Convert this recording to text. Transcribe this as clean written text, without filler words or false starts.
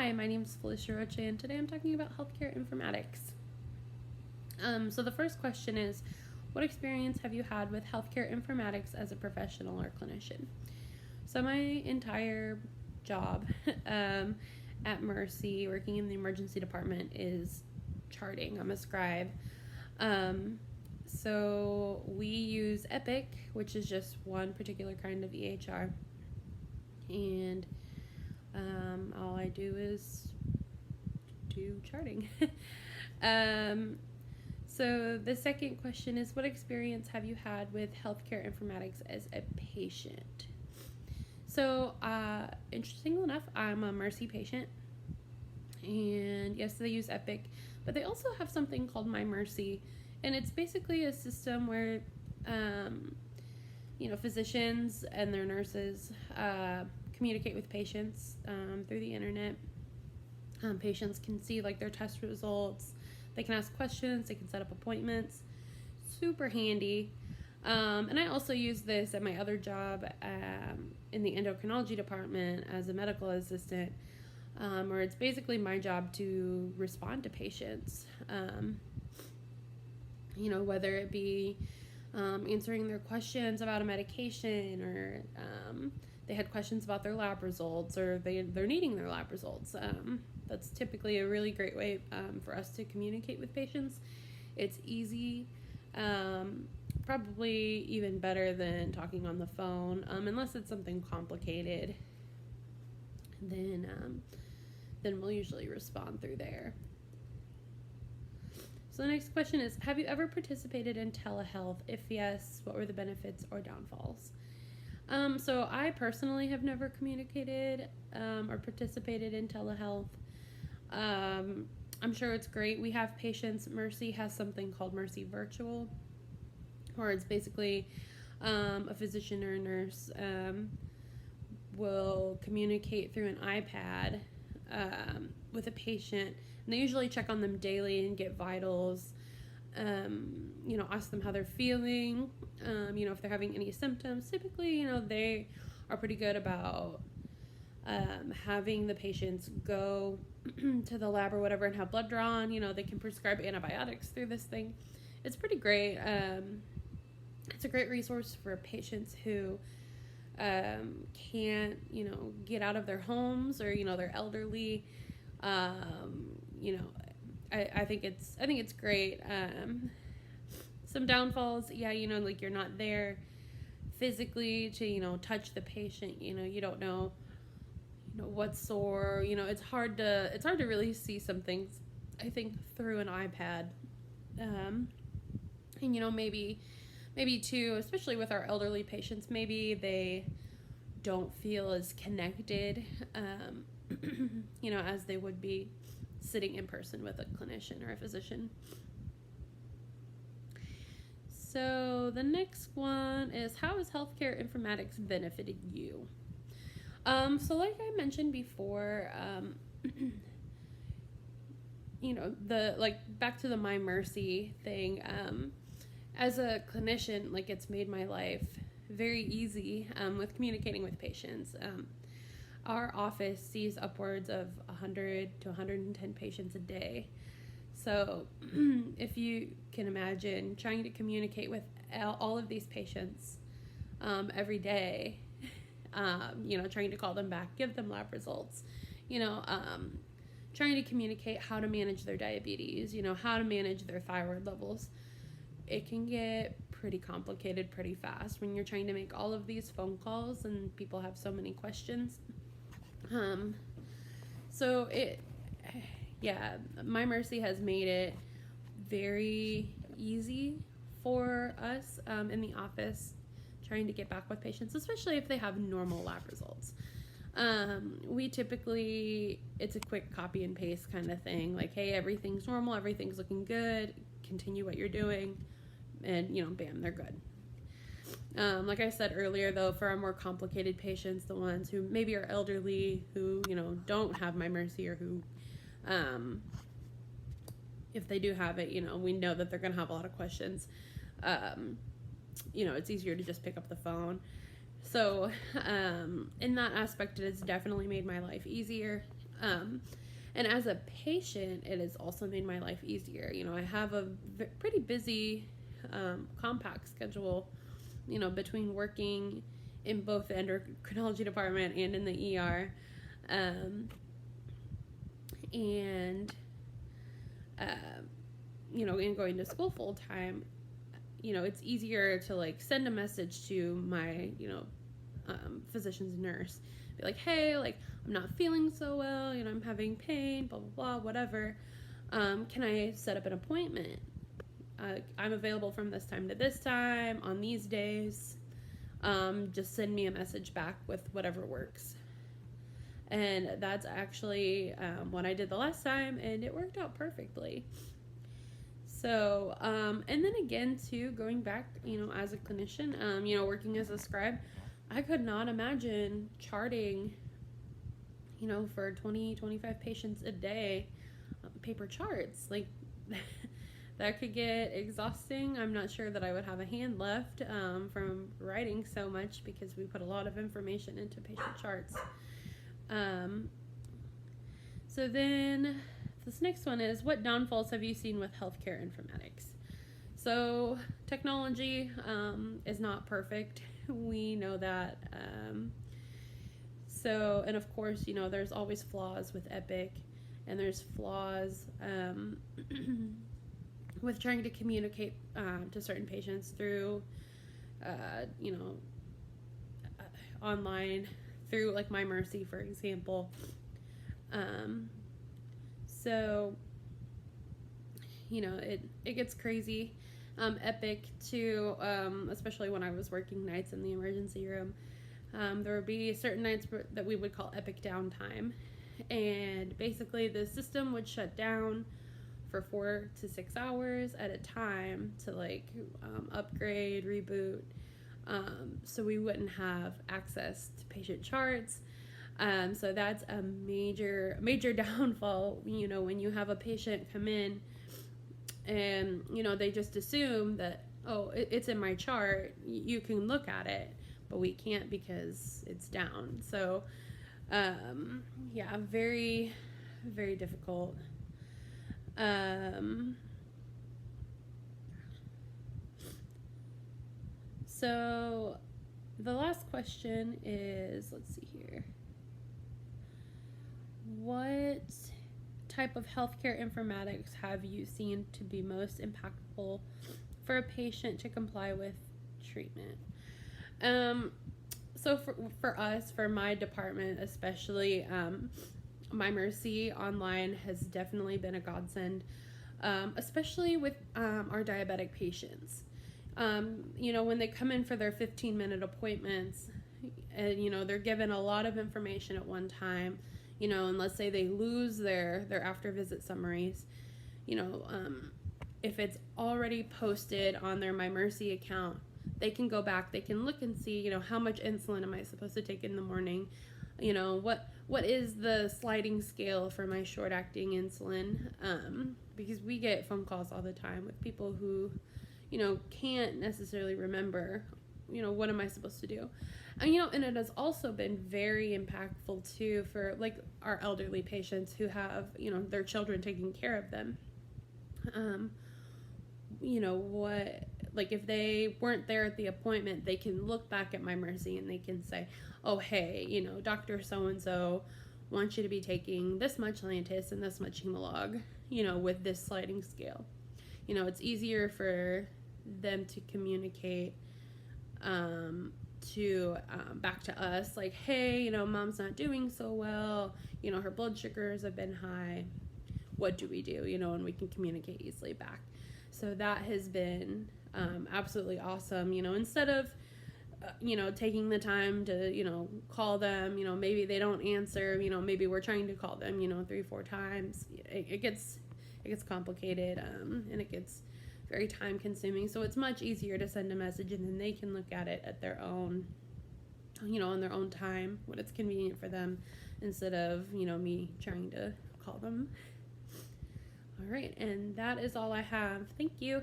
Hi, my name is Felicia Roche, and today I'm talking about healthcare informatics. So the first question is, what experience have you had with healthcare informatics as a professional or clinician? So my entire job at Mercy, working in the emergency department, is charting. I'm a scribe. So we use Epic, which is just one particular kind of EHR, and all I do is do charting. So the second question is, what experience have you had with healthcare informatics as a patient? So, interestingly enough, I'm a Mercy patient, and yes, they use Epic, but they also have something called My Mercy, and it's basically a system where, physicians and their nurses communicate with patients through the internet. Patients can see their test results. They can ask questions. They can set up appointments. Super handy. And I also use this at my other job in the endocrinology department as a medical assistant, where it's basically my job to respond to patients. Whether it be answering their questions about a medication, or they had questions about their lab results, or they're needing their lab results. That's typically a really great way for us to communicate with patients. It's easy, probably even better than talking on the phone, unless it's something complicated. Then we'll usually respond through there. So the next question is, have you ever participated in telehealth? If yes, what were the benefits or downfalls? So I personally have never communicated or participated in telehealth. I'm sure it's great. We have patients. Mercy has something called Mercy Virtual, where it's basically a physician or a nurse will communicate through an iPad with a patient, and they usually check on them daily and get vitals, ask them how they're feeling, if they're having any symptoms. Typically, they are pretty good about having the patients go to the lab or whatever and have blood drawn. They can prescribe antibiotics through this thing. It's pretty great. It's a great resource for patients who can't, get out of their homes, or, they're elderly. I think it's great. Some downfalls, you're not there physically to, touch the patient. You don't know, what's sore. It's hard to really see some things, I think, through an iPad. And maybe too, especially with our elderly patients, maybe they don't feel as connected, as they would be sitting in person with a clinician or a physician. So the next one is, how has healthcare informatics benefited you? So like I mentioned before, back to the My Mercy thing, as a clinician, it's made my life very easy with communicating with patients. Our office sees upwards of 100 to 110 patients a day. So if you can imagine trying to communicate with all of these patients every day, trying to call them back, give them lab results, trying to communicate how to manage their diabetes, how to manage their thyroid levels. It can get pretty complicated pretty fast when you're trying to make all of these phone calls and people have so many questions. My Mercy has made it very easy for us in the office trying to get back with patients, especially if they have normal lab results. We typically, it's a quick copy and paste kind of thing. Hey, everything's normal, everything's looking good, continue what you're doing, and, bam, they're good. Like I said earlier, though, for our more complicated patients, the ones who maybe are elderly, who, don't have My Mercy, or who, if they do have it, we know that they're going to have a lot of questions. It's easier to just pick up the phone. So in that aspect, it has definitely made my life easier. And as a patient, it has also made my life easier. I have a pretty busy, compact schedule, between working in both the endocrinology department and in the ER. And in going to school full time, it's easier to like send a message to my, physician's nurse, be like, hey, like, I'm not feeling so well, I'm having pain, blah, blah, blah, whatever. Can I set up an appointment? I'm available from this time to this time on these days. Just send me a message back with whatever works. And that's actually what I did the last time, and it worked out perfectly. So, and then again, too, going back, as a clinician, working as a scribe, I could not imagine charting, for 20, 25 patients a day, paper charts. Like, that could get exhausting. I'm not sure that I would have a hand left from writing so much, because we put a lot of information into patient charts. So then this next one is, what downfalls have you seen with healthcare informatics? So technology is not perfect. We know that. And of course, there's always flaws with Epic, and there's flaws with trying to communicate to certain patients through, online, through like My Mercy, for example. It gets crazy. Epic too, especially when I was working nights in the emergency room. There would be certain nights that we would call epic downtime, and basically the system would shut down for 4 to 6 hours at a time to upgrade, reboot, so we wouldn't have access to patient charts. So that's a major downfall, when you have a patient come in and, they just assume that, oh, it's in my chart, you can look at it, but we can't because it's down. So, very, very difficult. So the last question is, let's see here. What type of healthcare informatics have you seen to be most impactful for a patient to comply with treatment? So for us, for my department especially, My Mercy online has definitely been a godsend, especially with our diabetic patients. When they come in for their 15-minute appointments, and, they're given a lot of information at one time, and let's say they lose their after-visit summaries, if it's already posted on their My Mercy account, they can go back, they can look and see, how much insulin am I supposed to take in the morning? What is the sliding scale for my short-acting insulin? Because we get phone calls all the time with people who, can't necessarily remember, what am I supposed to do? And it has also been very impactful too for our elderly patients who have, their children taking care of them. If they weren't there at the appointment, they can look back at My Mercy and they can say, oh, hey, Dr. So-and-so wants you to be taking this much Lantus and this much Humalog, with this sliding scale. It's easier for them to communicate back to us, like, hey, mom's not doing so well, her blood sugars have been high, what do we do, and we can communicate easily back. So that has been absolutely awesome, instead of taking the time to call them, maybe they don't answer, maybe we're trying to call them 3-4 times. It gets complicated, and it gets very time consuming. So it's much easier to send a message and then they can look at it at their own, on their own time when it's convenient for them, instead of, me trying to call them. All right. And that is all I have. Thank you.